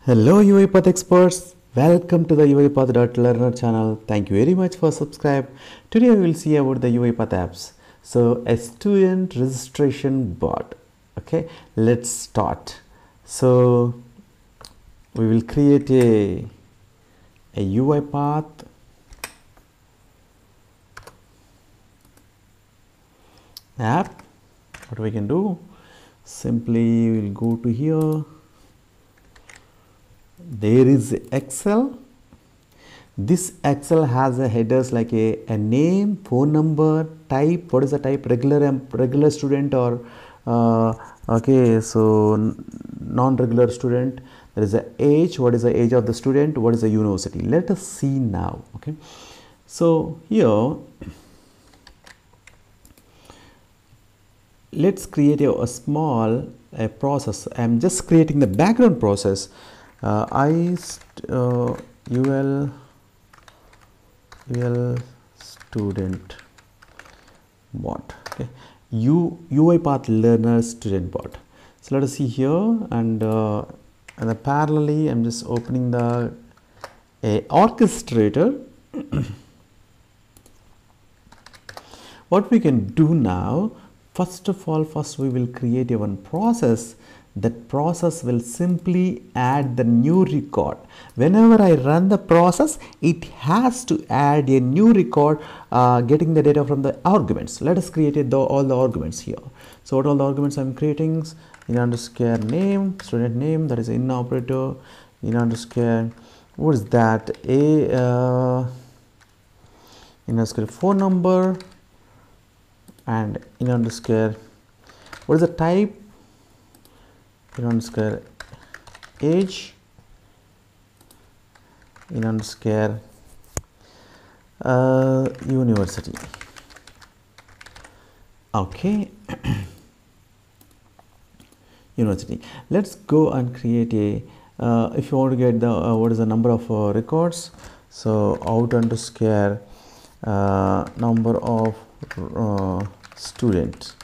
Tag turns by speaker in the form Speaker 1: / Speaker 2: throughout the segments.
Speaker 1: Hello UiPath experts, welcome to the UiPath.learner channel. Thank you very much for subscribe. Today we will see about the UiPath apps. So a student registration bot. Okay, let's start. So we will create a UiPath app. What we can do? Simply we'll go to here. There is Excel. This Excel has a headers like a name, phone number, type. What is the type? Regular student or okay, so non-regular student. There is a age. What is the age of the student? What is the university? Let us see now. Okay, so here let's create a small process. I am just creating the background process. UL student bot. Okay, UiPath learner student bot. So let us see here, and parallelly I'm just opening the orchestrator. What we can do now, first we will create a one process. That process will simply add the new record. Whenever I run the process, it has to add a new record getting the data from the arguments. Let us create all the arguments here. So what all the arguments I'm creating? In underscore name, student name, that is in operator, in underscore, what is that? In underscore phone number, and in underscore, what is the type? In underscore age, in underscore university. Okay. University. Let's go and create a if you want to get the what is the number of records, so out underscore number of students.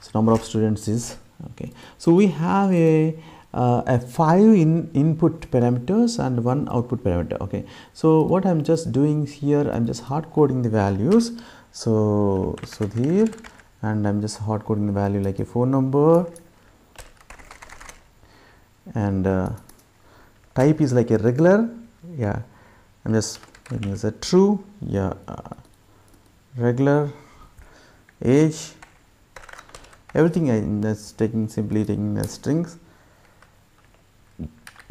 Speaker 1: So number of students is okay. So we have a 5 input parameters and 1 output parameter. Okay, so what I'm just doing here, I'm just hard coding the values. So here, and I'm just hard coding the value like a phone number, and type is like a regular. Yeah, I'm just making this a true. Yeah, regular, age, everything I'm just simply taking the strings,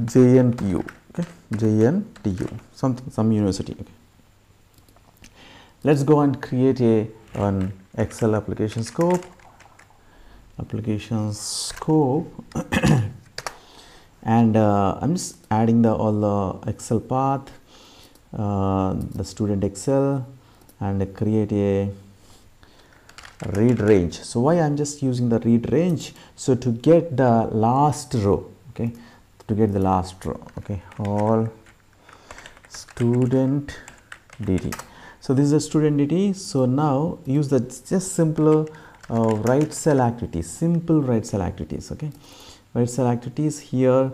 Speaker 1: JNTU. Okay, JNTU, some university. Okay, let's go and create an Excel application scope. And I'm just adding all the Excel path, the student Excel, and create a read range. So why I'm just using the read range? So to get the last row. Okay, to get the last row. Okay, all student dt. So this is a student dt. So now use the just simpler right cell activities, simple right cell activities. Okay, right cell activities here.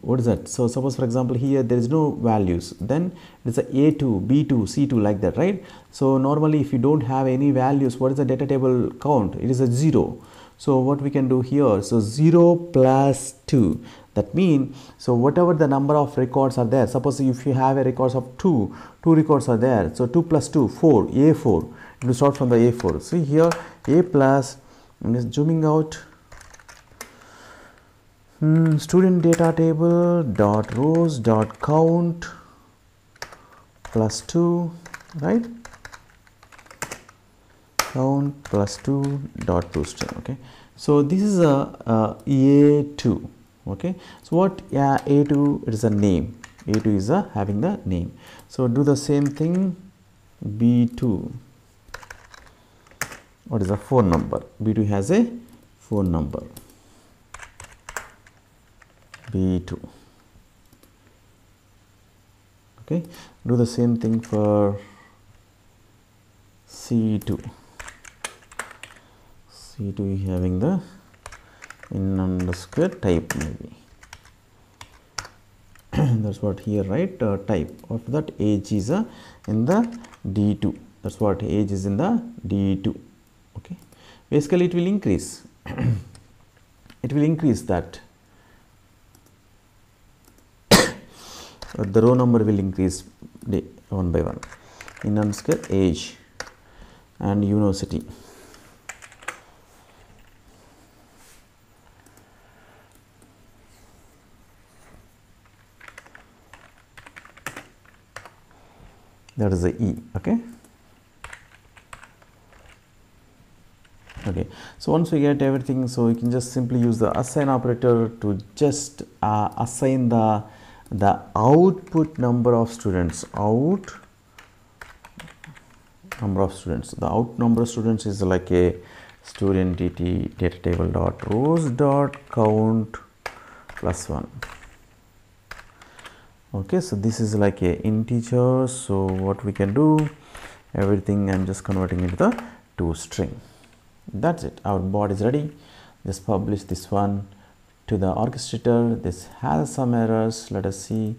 Speaker 1: What is that? So suppose for example here there is no values, then it's a A2, B2, C2 like that, right? So normally if you don't have any values, what is the data table count? It is a 0. So what we can do here, so 0 plus 2, that means, so whatever the number of records are there, suppose if you have a records of 2 records are there, so 2 plus 2, 4, A4, it will start from the A4. See here, A plus, I'm just zooming out, student data table dot rows dot count plus 2, right? Count plus 2 dot toString. Okay, so this is a A2. Okay, so what? Yeah, A2, it is a name. A2 is having the name. So do the same thing. B2, what is a phone number? B2 has a phone number. B2. Okay, do the same thing for C2. C2 having the in underscore type maybe. that's what here, right? Type. After that, age is in the D2. That's what age is in the D2. Okay. Basically, it will increase. It will increase that. The row number will increase one by one. In underscore age and university. That is the E. Okay. Okay, so once we get everything, so you can just simply use the assign operator to just assign the output number of students. Out number of students. The out number of students is like a student dt data table dot rows dot count plus 1. Okay, so this is like a integer. So what we can do, everything I'm just converting into the to string. That's it. Our bot is ready. Just publish this one to the orchestrator. This has some errors. Let us see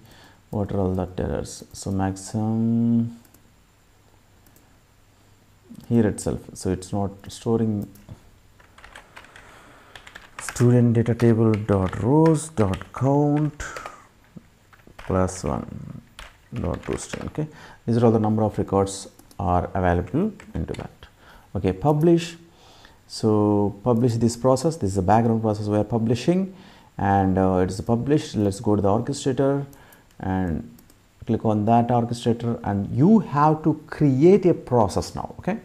Speaker 1: what are all that errors. So maximum here itself. So it's not storing student data table dot rows dot count plus 1 dot toString. Okay, these are all the number of records are available into that. Okay, publish. So publish this process. This is the background process we are publishing, and it is published. Let's go to the orchestrator and click on that orchestrator, and you have to create a process now. Okay,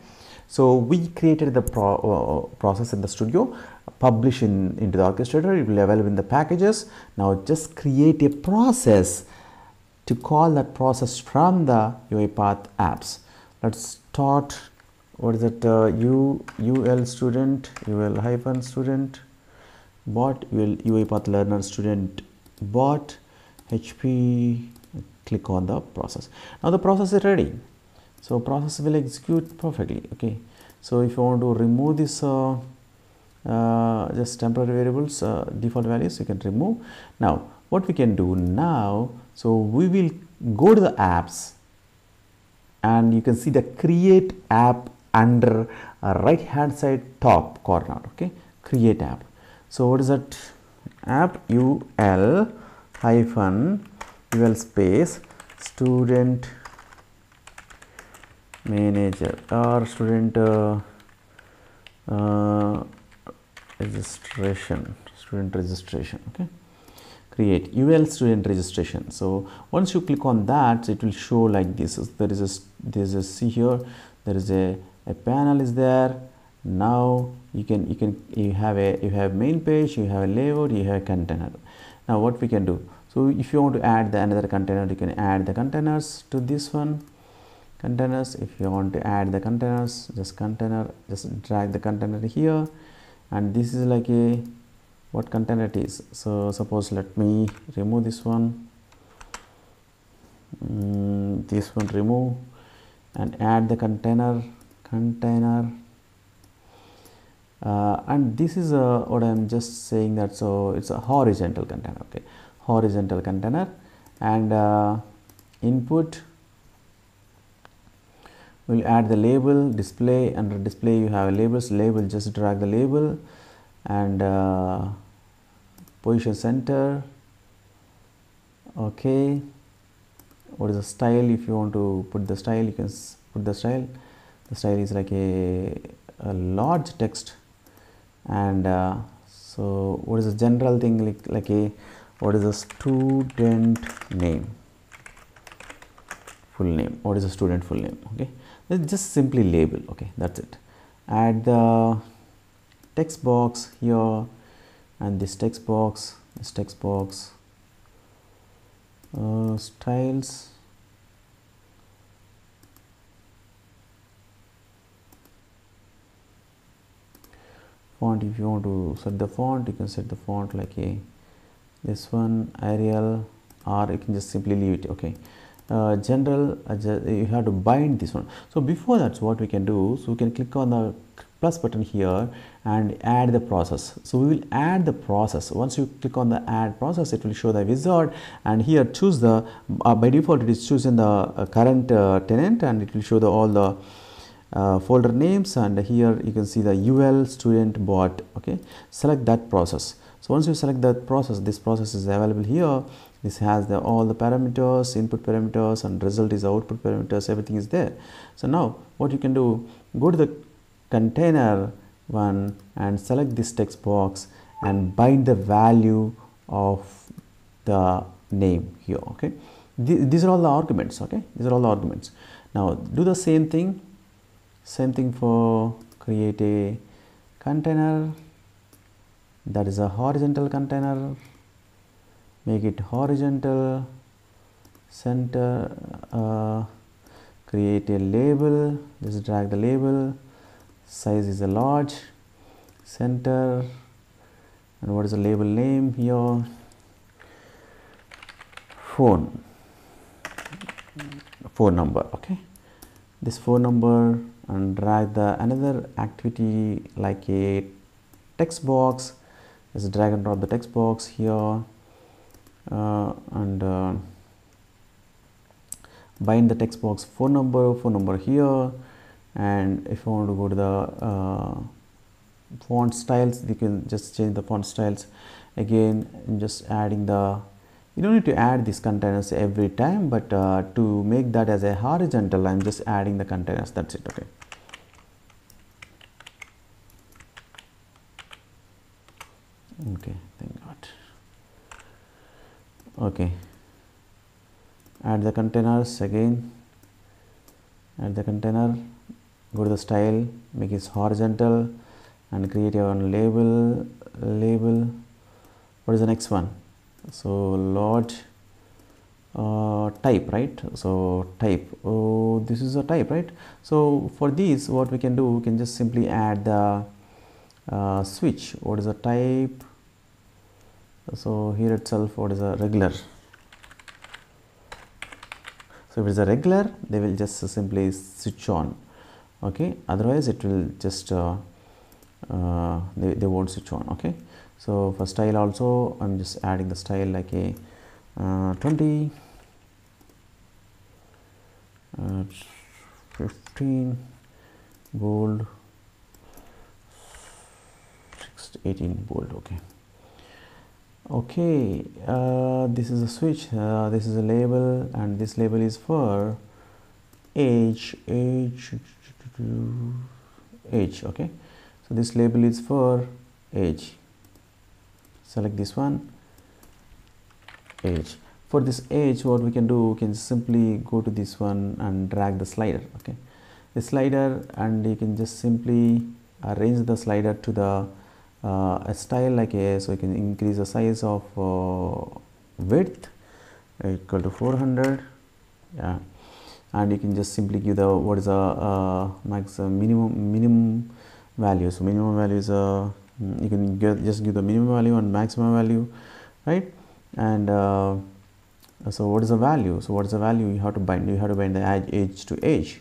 Speaker 1: so we created the process in the studio, publish into the orchestrator. It will be available in the packages. Now just create a process to call that process from the UiPath apps. Let's start. What is it? UL student, UL hyphen student, bot, UiPath learner student bot, HP. Click on the process. Now the process is ready. So process will execute perfectly. Okay. So if you want to remove this just temporary variables, default values, you can remove. Now what we can do now, so we will go to the apps, and you can see the create app under right hand side top corner. Okay, create app. So what is that? App UL hyphen UL space student manager or student registration, student registration. Okay, create UL student registration. So once you click on that, it will show like this. There is a see here, there is a panel is there. Now you have main page, you have a layout, you have a container. Now what we can do, so if you want to add another container, you can add the containers to this one, containers. If you want to add the containers, just drag the container here, and this is like a what container it is. So suppose let me remove this one, remove, and add the container, and this is what I am just saying that, so it's a horizontal container. Okay, horizontal container, and input will add the label, display. Under display you have labels, label, just drag the label, and position center. Okay, what is the style? If you want to put the style, you can put the style. The style is like a large text, and so what is the general thing, like a what is the student name, full name? What is the student full name? Okay, let's just simply label. Okay, that's it. Add the text box here, and this text box, styles. Font, if you want to set the font, you can set the font like this one, Arial, or you can just simply leave it. Okay, general, you have to bind this one. So before that, so what we can do, so we can click on the plus button here and add the process. So we will add the process. Once you click on the add process, it will show the wizard, and here choose the by default it is chosen the current tenant, and it will show the all the folder names, and here you can see the UL student bot. Okay, select that process. So once you select that process, this process is available here. This has the all the parameters, input parameters, and result is output parameters, everything is there. So now what you can do, go to the container one and select this text box and bind the value of the name here. Okay, these are all the arguments. Okay, these are all the arguments. Now do the same thing for create a container that is a horizontal container. Make it horizontal, center, create a label, just drag the label, size is a large, center, and what is the label name here? Phone number. Okay, this phone number, and drag the another activity like a text box. Just drag and drop the text box here, and bind the text box phone number here. And if you want to go to the font styles, you can just change the font styles again. I'm just adding the, you don't need to add these containers every time, but to make that as a horizontal, I'm just adding the containers, that's it. Okay, okay, thank God. Okay, add the containers again, add the container, go to the style, make it horizontal, and create your own label. What is the next one? So large, type, right? So type, oh, this is a type, right? So for these, what we can do, we can just simply add the switch. What is the type? So here itself, what is a regular? So if it is a regular, they will just simply switch on. Okay, otherwise it will just they won't switch on. Okay, so for style also, I'm just adding the style like a 20, 15, bold, 18 bold. Okay, this is a switch, this is a label, and this label is for age. Okay, so this label is for age. Select this one, age. For this age, what we can do, we can simply go to this one and drag the slider. Okay, the slider, and you can just simply arrange the slider to the a style like a, so you can increase the size of width equal to 400. Yeah, and you can just simply give the what is a minimum value. So minimum value is you can just give the minimum value and maximum value, right? And so what is the value? So what is the value you have to bind? You have to bind the age to age.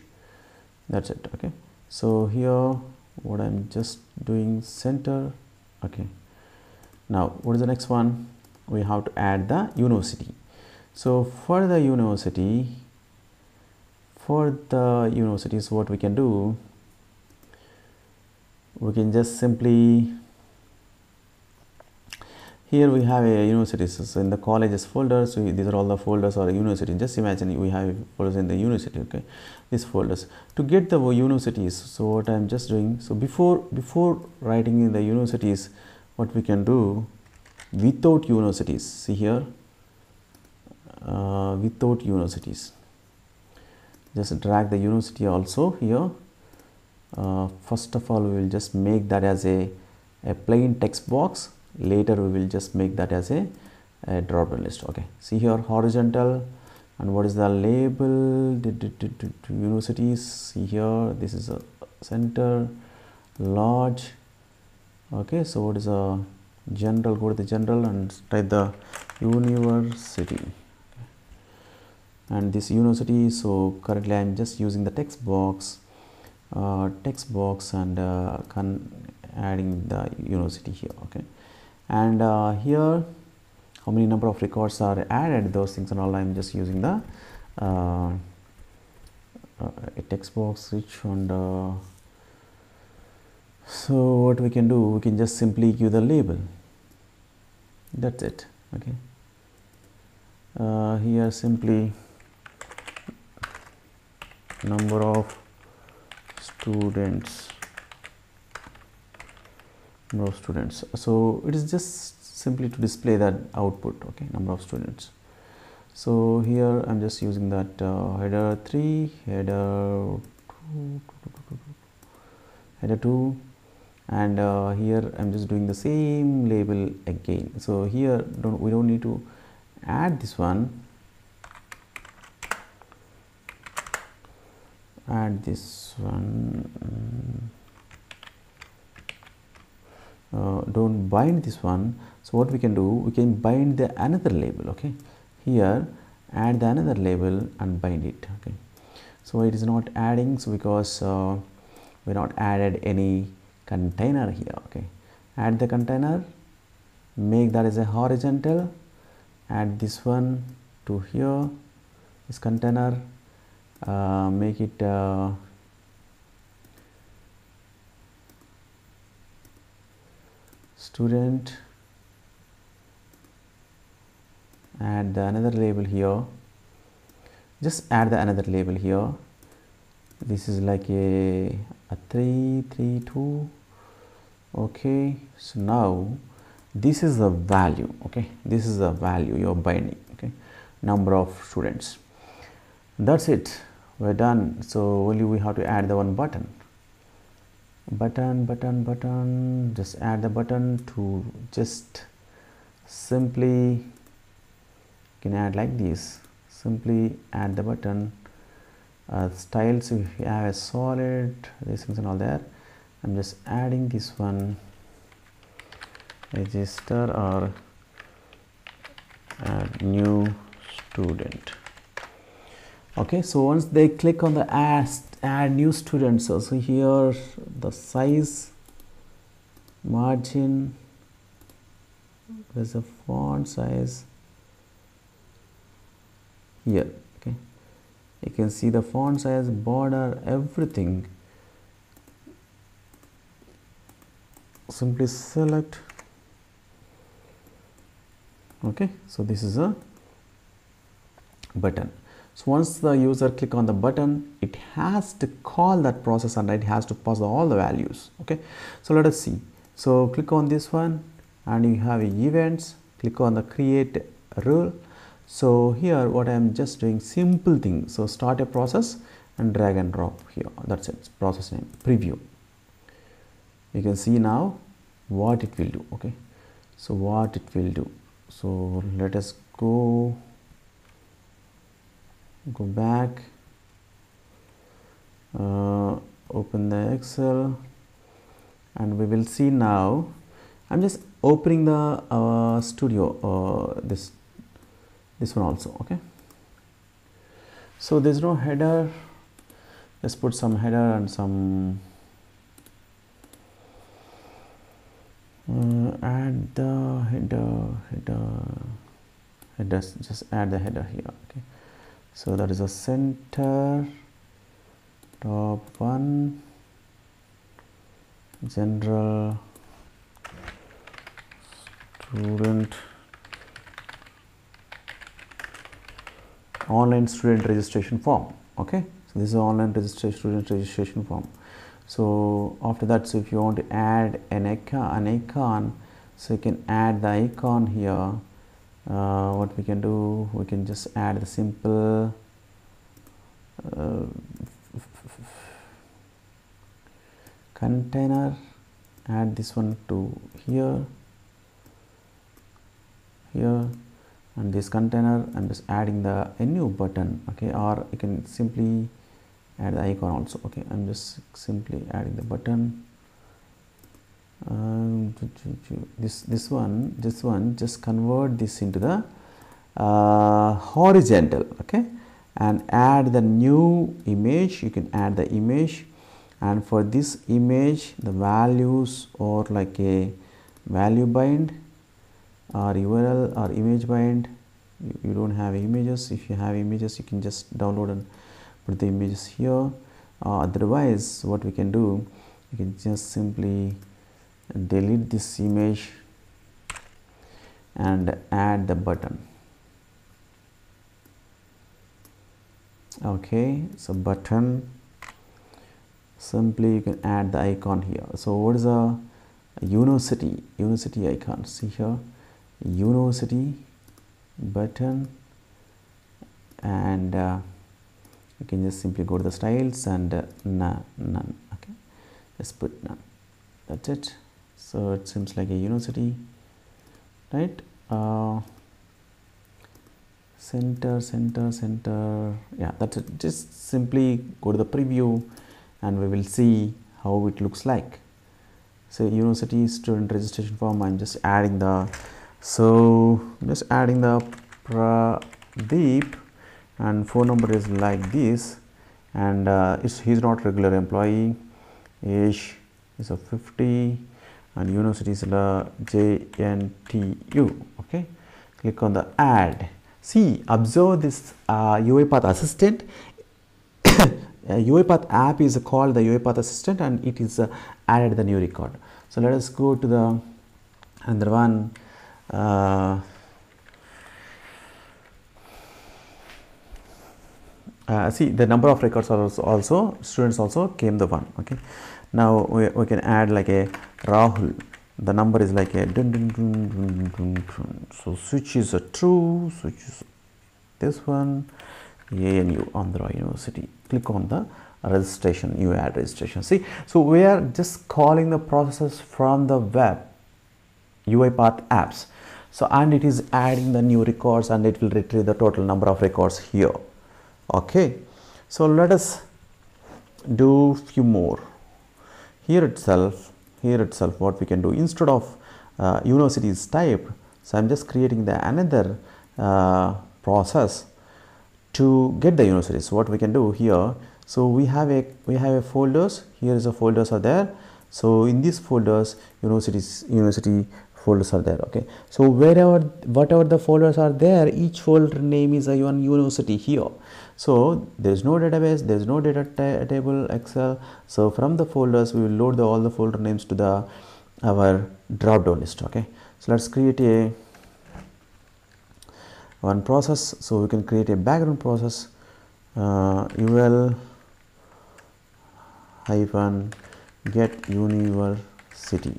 Speaker 1: That's it. Okay, so here what I'm just doing, center. Okay, now what is the next one? We have to add the university. So for the universities, what we can do, we can just simply, here we have a university. So in the colleges folder, so these are all the folders or university. Just imagine we have folders in the university. Okay, these folders to get the universities. So what I'm just doing, so before writing in the universities, what we can do, without universities, see here, without universities, just drag the university also here. First of all, we will just make that as a plain text box. Later we will just make that as a drop down list. Okay, see here, horizontal, and what is the label, universities. See here, this is a center, large. Okay, so what is a general? Go to the general and type the university, and this university. So currently I am just using the text box, text box and adding the university here. Okay, and here how many number of records are added, those things and all, I'm just using the a text box which and so what we can do, we can just simply give the label, that's it. Okay, here simply number of students, so it is just simply to display that output. Okay, number of students. So here I'm just using that header 3, header 2, and here I'm just doing the same label again. So here we don't need to add this one, don't bind this one. So what we can do, we can bind the another label. Okay, here add the another label and bind it. Okay, so it is not adding, so because we not added any container here. Okay, add the container, make that as a horizontal, add this one to here, this container, make it student, add the another label here, just add the another label here. This is like a 3, 3, 2. Okay, so now this is the value. Okay, this is the value you're binding. Okay, number of students. That's it, we're done. So only we have to add the one button, just add the button to just simply, you can add like this, simply add the button. Styles, if you have a solid, these things and all that, I'm just adding this one, register or add new student. Okay, so once they click on the add new students, so here the size, margin, there's a font size here. Okay, you can see the font size, border, everything. Simply select. Okay, so this is a button. So once the user click on the button, it has to call that process and it has to pass all the values. Okay, so let us see. So click on this one and you have events, click on the create rule. So here what I am just doing, simple thing. So start a process and drag and drop here, that's it, process name, preview. You can see now what it will do. Okay, so what it will do, so let us go back, open the Excel, and we will see now. I'm just opening the studio, this one also. Okay, so there's no header, let's put some header and some add the headers, just add the header here. Okay, so that is a center, top one, general, student, online student registration form. Okay, so this is online student registration form. So after that, so if you want to add an icon, so you can add the icon here. What we can do, we can just add the simple container, add this one to here, and this container I'm just adding the a new button. Okay, or you can simply add the icon also. Okay, I'm just simply adding the button. This one just convert this into the horizontal. Okay, and add the new image. You can add the image and for this image the values or like a value bind or URL or image bind. You don't have images. If you have images, you can just download and put the images here. Otherwise what we can do, you can just simply delete this image and add the button. Okay, so button, simply you can add the icon here. So what is a university icon? See here, university button, and you can just simply go to the styles and none. Okay, just put none. That's it. So it seems like a university, right? Center, yeah, that's it. Just simply go to the preview and we will see how it looks like. So university student registration form, I'm just adding the, so just adding the Pradeep, and phone number is like this, and he's not regular employee, age is a 50, and university is the JNTU. Okay, click on the add. See, observe this UiPath assistant. UiPath app is called the UiPath assistant, and it is added the new record. So let us go to the another one. See, the number of records are also students also came the one. Okay, now we can add like a Rahul. The number is like a dun, dun, dun, dun, dun, dun. So switch is a true, switch is this one, ANU, Andhra University. Click on the registration, you add registration. See, so we are just calling the processes from the web UiPath apps. So and it is adding the new records, and it will retrieve the total number of records here. Okay, so let us do few more. Here itself what we can do, instead of universities type, so I'm just creating the another process to get the universities. What we can do here, so we have a folders. Here is a folders are there. So in these folders, university folders are there. Okay, so whatever the folders are there, each folder name is a one university here. So there is no database, there is no data table Excel. So from the folders we will load all the folder names to our drop down list. Okay, so let's create a one process. So we can create a background process, ul hyphen get university.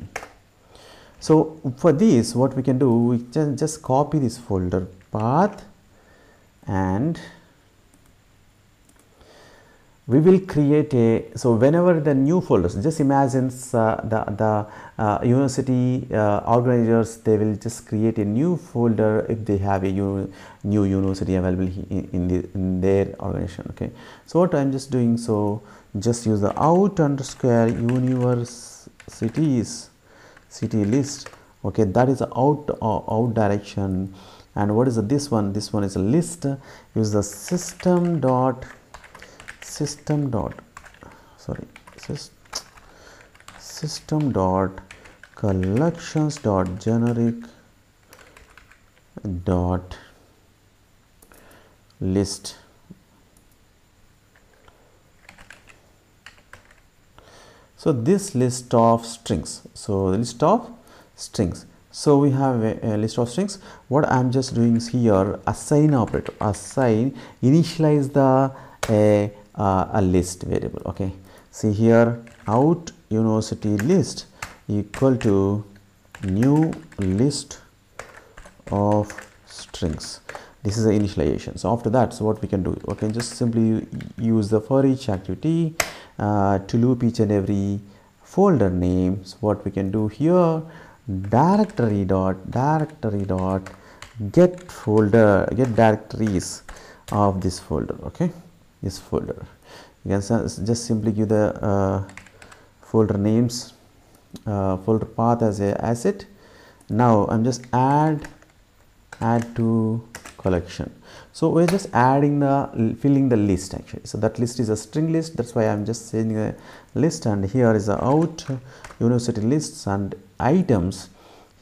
Speaker 1: So for this what we can do, we can just copy this folder path, and we will create a, so whenever the new folders, just imagine the university organizers, they will just create a new folder if they have a new university available in their organization. Okay, so what I'm just doing, so just use the out underscore universities city list. Okay, that is out direction. And what is this one? This one is a list. Use the system dot collections dot generic dot list. So this list of strings. So the list of strings. So we have a list of strings. What I'm just doing is here, assign operator. Assign, initialize the a list variable. Okay, see here, out university list equal to new list of strings. This is the initialization. So after that, so what we can do, okay, just simply use the for each activity to loop each and every folder name. So what we can do here, directory dot get directories of this folder. Okay, this folder, you can just simply give the folder names, folder path as a asset. Now I'm just add to collection. So we're just adding the filling the list actually. So that list is a string list, that's why I'm just saying a list, and here is the out university lists and items.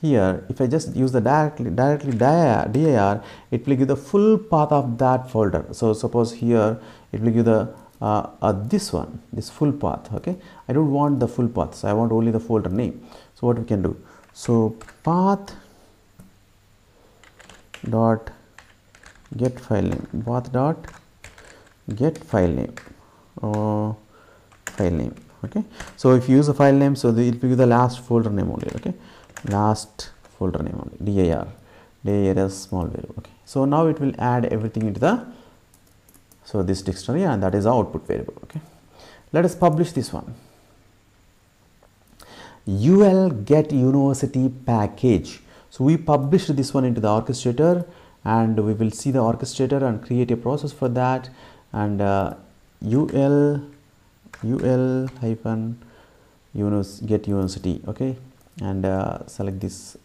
Speaker 1: Here if I just use the directly dir, it will give the full path of that folder. So suppose here it will give the this full path. Okay, I don't want the full path, so I want only the folder name. So what we can do, so path dot get file name, path dot get file name or file name. Okay, so if you use the file name, so it will be the last folder name only. Okay, last folder name only, dir is small variable. Okay, so now it will add everything into the this dictionary, and that is the output variable. Okay, let us publish this one. UL get university package. So we published this one into the orchestrator, and we will see the orchestrator and create a process for that, and ul hyphen get university. Okay, and select this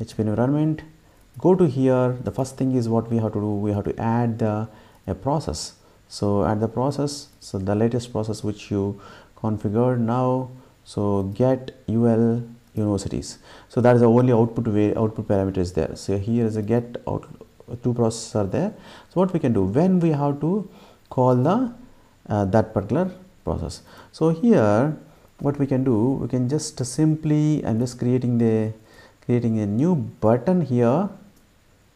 Speaker 1: HP environment, go to here. The first thing is what we have to do, we have to add a process. So add the process, so the latest process which you configured now. So get ul universities, so that is the only output parameter is there. So here is a get out, two processes are there. So what we can do, when we have to call the that particular process, so here what we can do, we can just simply, I'm just creating a new button here,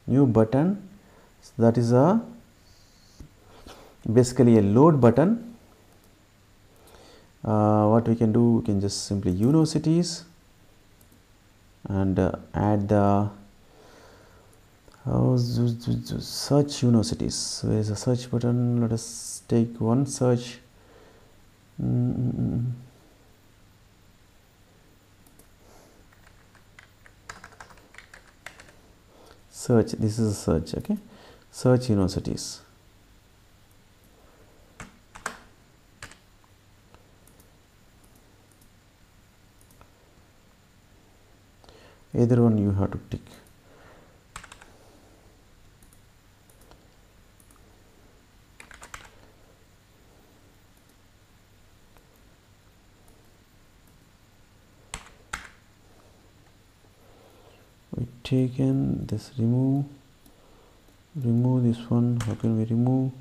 Speaker 1: new button. So that is a basically a load button. What we can do, we can just simply universities and add the search universities. Where is the search button? Let us take one search. Search, this is a search. Okay, search universities. Either one you have to tick. We taken this, remove this one. How can we remove?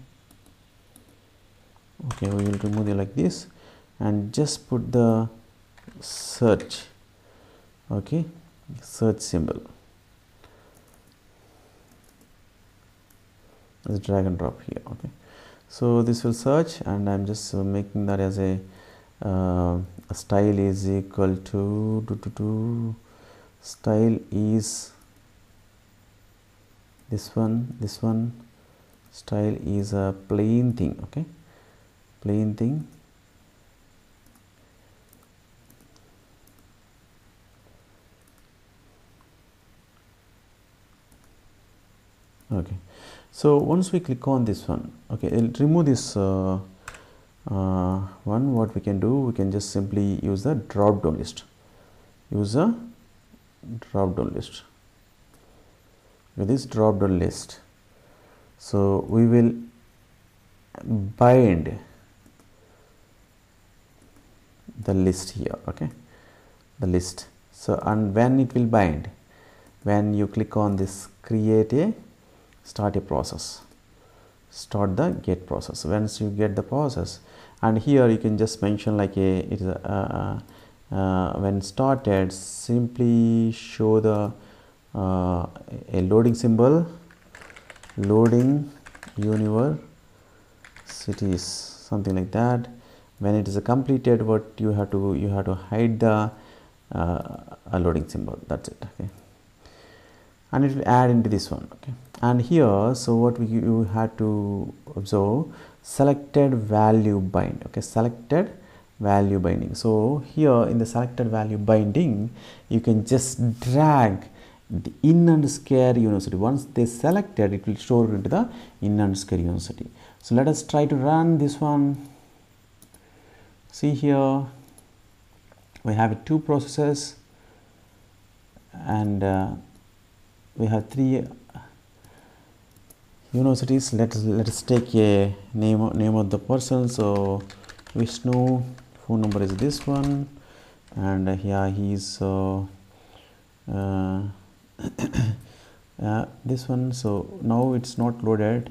Speaker 1: Okay, we will remove it like this, and just put the search. Okay, search symbol. Let's drag and drop here. Okay, so this will search, and I'm just making that as a style is equal to style is this one style is a plain thing. Okay, plain thing. Okay, so once we click on this one, okay, it'll remove this one. What we can do, we can just simply use the drop down list. Use a drop down list. With this drop down list, so we will bind the list here. Okay, the list. So and when it will bind, when you click on this create a start a process, start the get process. Once you get the process, and here you can just mention like it is when started, simply show the a loading symbol, loading universities, something like that. When it is completed, what you have to hide the a loading symbol. That's it. Okay, and it will add into this one. Okay, and here, so what you had to observe, selected value bind. Okay, selected value binding. So here in the selected value binding, you can just drag the in and square university. Once they selected, it will store into the in and square university. So let us try to run this one. See here, we have two processes, and we have three universities. Let's take a name of the person. So Vishnu, phone number is this one, and here he's this one. So now it's not loaded.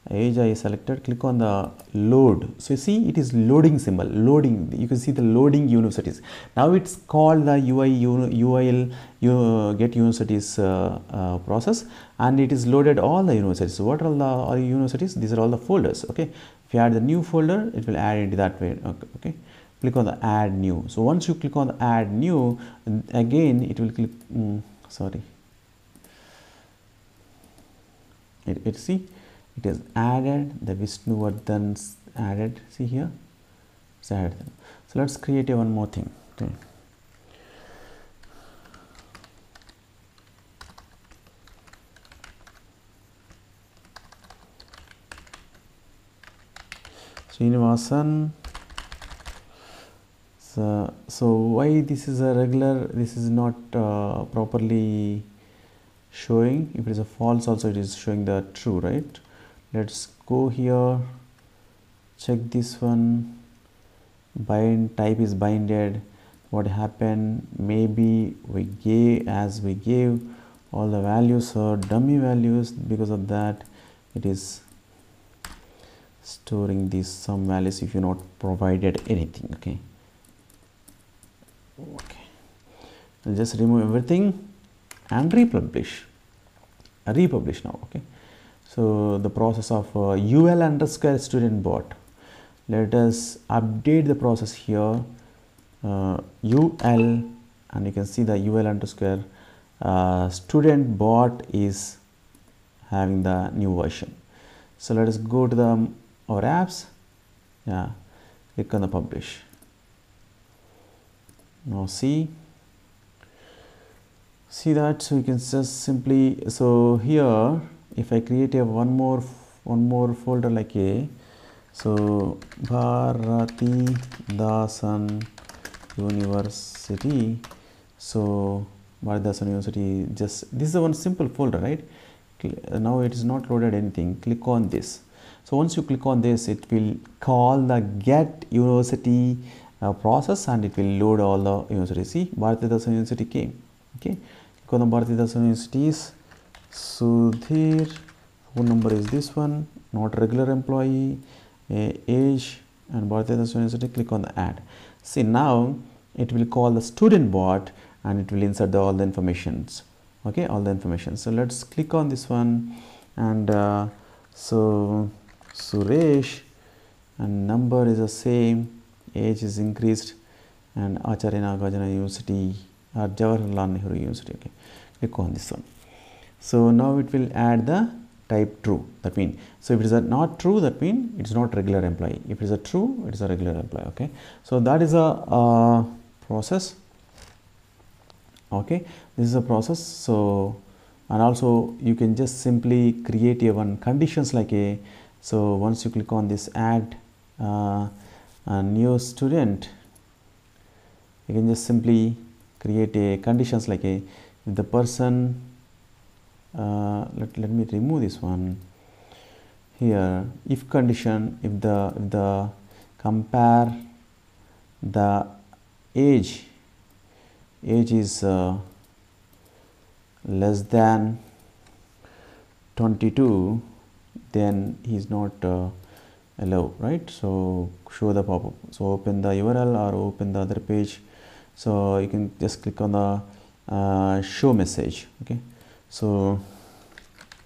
Speaker 1: Age I selected. Click on the load. So you see it is loading symbol. Loading. You can see the loading universities. Now it's called the get universities process, and it is loaded all the universities. So what are all the universities? These are all the folders. Okay. If you add the new folder, it will add into that way. Okay. Click on the add new. So once you click on the add new, again it will click. Sorry. It see. It is added, the Vishnuvardhan's added, see here, it's added. So let's create one more thing. Okay. Srinivasan. So why this is a regular, this is not properly showing. If it is a false also it is showing the true, right? Let's go here, check this one, bind, type is binded. What happened, maybe we gave all the values are dummy values, because of that it is storing these some values if you not provided anything. Okay, I'll just remove everything and republish now. Okay, so the process of ul underscore student bot, let us update the process here, ul, and you can see the ul underscore student bot is having the new version. So let us go to the our apps, click on the publish. Now see that, so you can just simply, so here if I create a one more folder like a, so Bharati Dasan University, so Bharati Dasan University, just this is one simple folder, right? Now it is not loaded anything. Click on this. So once you click on this, it will call the get university process, and it will load all the universities. See, Bharati Dasan University came. Okay, click on the Bharati Dasan Universities. Sudhir, phone number is this one, not regular employee, age, and Bharati Dasan University. Click on the add. See, now it will call the student bot, and it will insert all the informations. Okay, all the information. So let's click on this one, and so Suresh, and number is the same, age is increased, and Acharya Nagarjuna University or Jawaharlal Nehru University. Okay, click on this one. So now it will add the type true. That means, so if it is a not true, that means it's not regular employee. If it is a true, it is a regular employee. Okay, so that is a process. Okay, this is a process. So, and also you can just simply create a one conditions like a, so once you click on this add a new student, you can just simply create a conditions like a, if the person, let me remove this one here, if condition, if the compare the age is less than 22, then he is not allowed, right? So show the pop-up. So open the URL or open the other page. So you can just click on the show message. Okay, so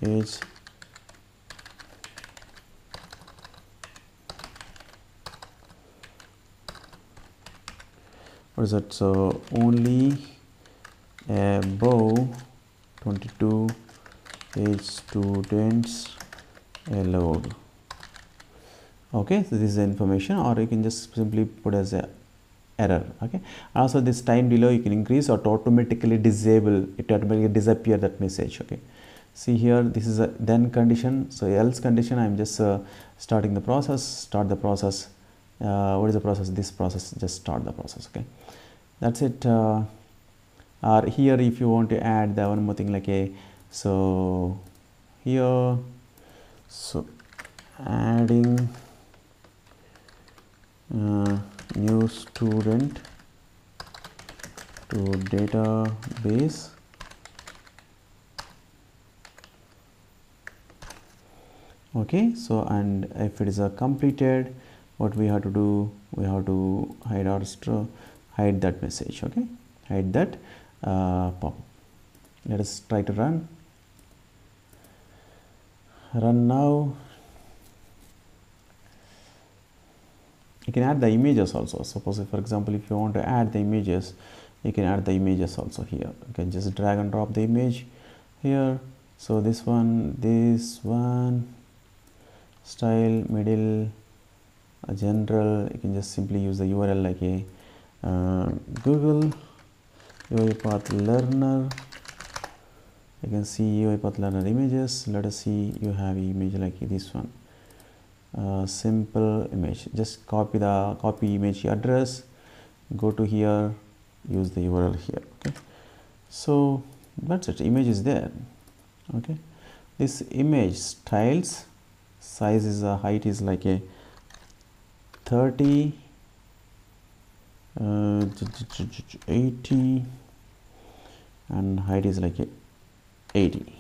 Speaker 1: age what is that? So only above 22 age students allowed. Okay, so this is the information, or you can just simply put as a error. Okay, also this time delay you can increase or to automatically disable it, automatically disappear that message. Okay, see here, this is a then condition. So else condition, I am just starting the process, start the process. What is the process? This process, just start the process. Okay, that's it. Or here if you want to add the one more thing like a, so here So adding new student to database. Okay, so and if it is completed, what we have to do, we have to hide our hide that message. Okay, hide that pop. Let us try to run now. You can add the images also. Suppose, for example, if you want to add the images, you can add the images also here. You can just drag and drop the image here. So this one, style, middle, general. You can just simply use the URL like a Google UiPath Learner. You can see UiPath Learner images. Let us see, you have image like this one. Simple image. Just copy image address, go to here, use the URL here. Okay, so that's it. Image is there. Okay, this image styles, size is height is like a 30, 80, and height is like a 80.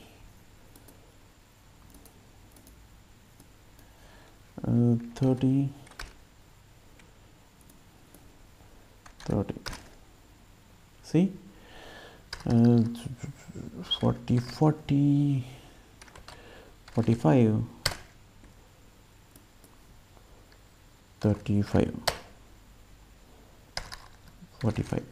Speaker 1: 30, 30. See, 40, 40, 45, 35, 45.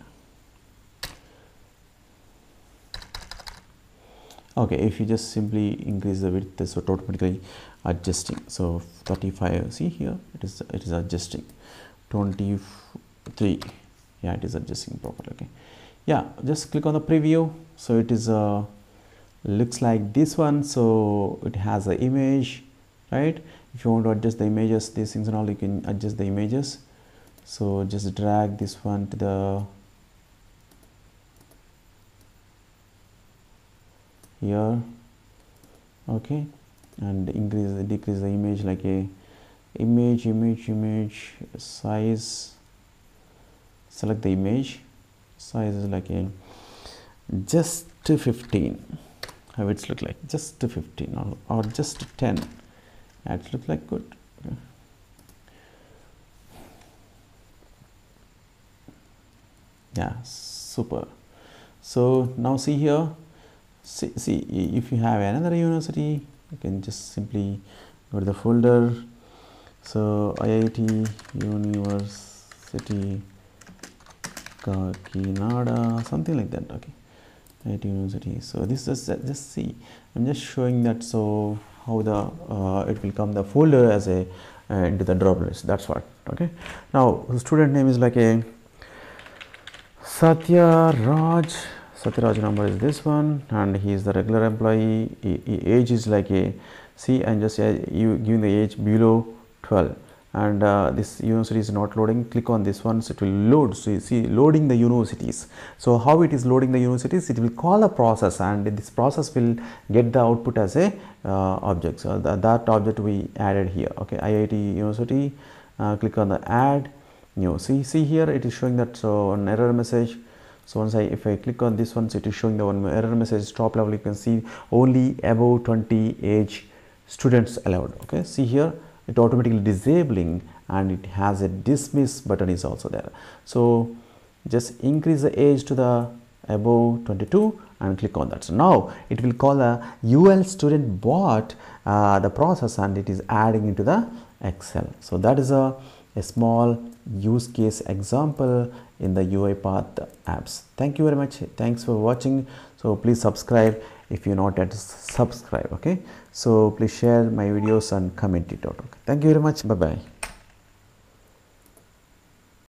Speaker 1: Okay, if you just simply increase the width, so it automatically adjusting. So 35, see here, it is adjusting. 23, yeah, it is adjusting properly. Okay, yeah, just click on the preview. So it is looks like this one. So it has the image, right? If you want to adjust the images, these things and all, you can adjust the images. So just drag this one to the here. Okay, and decrease the image like a image size. Select the image size is like a just 15. How it's look like, just 15 or just 10. It looks like good. Okay. Yeah, super. So now see here, see if you have another university, you can just simply go to the folder. So IIT University Kakinada, something like that. Okay, IIT University. So this is just see, I'm just showing that, so how the it will come the folder as a into the drop list. That's what. Okay, now the student name is like a Satyaraj number is this one, and he is the regular employee. Age is like a, see, and just you giving the age below 12, and this university is not loading. Click on this one, so it will load. So you see loading the universities. So how it is loading the universities, it will call a process, and this process will get the output as a object. So that object we added here. Okay, IIT University, click on the add new. See here, it is showing that, so an error message. So once if I click on this one, so it is showing the one error message. Top level, you can see only above 20 age students allowed. Okay, see here, it automatically disabling, and it has a dismiss button is also there. So just increase the age to the above 22 and click on that. So now it will call a UL student bot the process, and it is adding into the Excel. So that is a small use case example in the UiPath apps. Thank you very much. Thanks for watching. So please subscribe if you're not yet subscribed. Okay, so please share my videos and comment it out. Okay. Thank you very much. Bye bye.